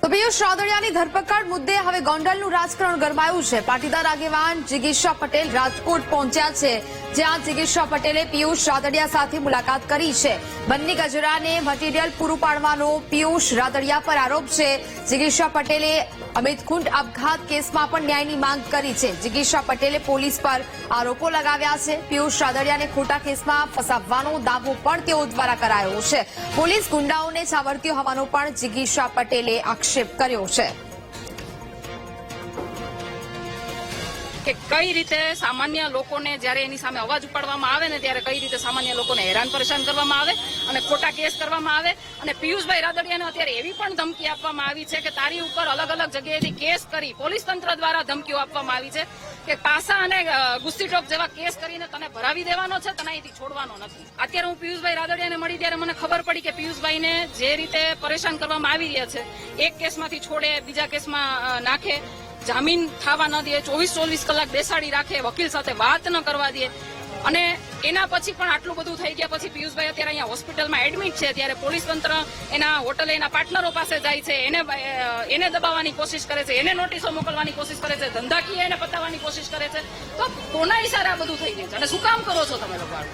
તો પિયુષ રાદડિયાની ધરપકડ મુદ્દે હવે ગોંડલનું રાજકારણ ગરમાયું છે। પાટીદાર આગેવાન જિગીશા પટેલ રાજકોટ પહોંચ્યા છે, જ્યાં જિગીશા પટેલે પિયુષ રાદડિયા સાથે મુલાકાત કરી છે। બંને ગજરાને મટીરીયલ પૂરું પાડવાનો પિયુષ રાદડિયા પર આરોપ છે। જિગીશા પટેલે અમિત કુંડ આપઘાત કેસમાં પણ ન્યાયની માંગ કરી છે। જિગીશા પટેલે પોલીસ પર આરોપો લગાવ્યા છે। પિયુષ રાદડિયાને ખોટા કેસમાં ફસાવવાનો દાવો પણ તેઓ દ્વારા કરાયો છે। પોલીસ ગુંડાઓને છાવરતી હોવાનો પણ જિગીશા પટેલે આક્ષેપ કર્યો છે કે કઈ રીતે સામાન્ય લોકોને જ્યારે એની સામે અવાજ ઉપાડવામાં આવે ને ત્યારે કઈ રીતે સામાન્ય લોકોને હેરાન પરેશાન કરવામાં આવે અને ખોટા કેસ કરવામાં આવે। અને પિયુષભાઈ રાદડિયાને અત્યારે એવી પણ ધમકી આપવામાં આવી છે કે તારી ઉપર અલગ અલગ જગ્યાએથી કેસ કરી પોલીસ તંત્ર દ્વારા ધમકીઓ આપવામાં આવી છે કે પાસા અને ગુસ્સી ટોક જેવા કેસ કરીને તને ભરાવી દેવાનો છે, તને અહીંથી છોડવાનો નથી। અત્યારે હું પિયુષભાઈ રાદડિયાને મળી ત્યારે મને ખબર પડી કે પિયુષભાઈને જે રીતે પરેશાન કરવામાં આવી રહ્યા છે, એક કેસમાંથી છોડે, બીજા કેસમાં નાખે, જામીન થવા ન દે, 24 કલાક બેસાડી રાખે, વકીલ સાથે વાત ન કરવા દે। અને એના પછી પણ આટલું બધું થઈ ગયા પછી પિયુષભાઈ અત્યારે અહીંયા હોસ્પિટલમાં એડમિટ છે, ત્યારે પોલીસ તંત્ર એના હોટલે એના પાર્ટનરો પાસે જાય છે, એને દબાવવાની કોશિશ કરે છે, એને નોટિસો મોકલવાની કોશિશ કરે છે, ધંધાકીય એને પતાવવાની કોશિશ કરે છે। તો કોના ઈશારે આ બધું થઈ ગયું છે અને શું કામ કરો છો તમે લોકો?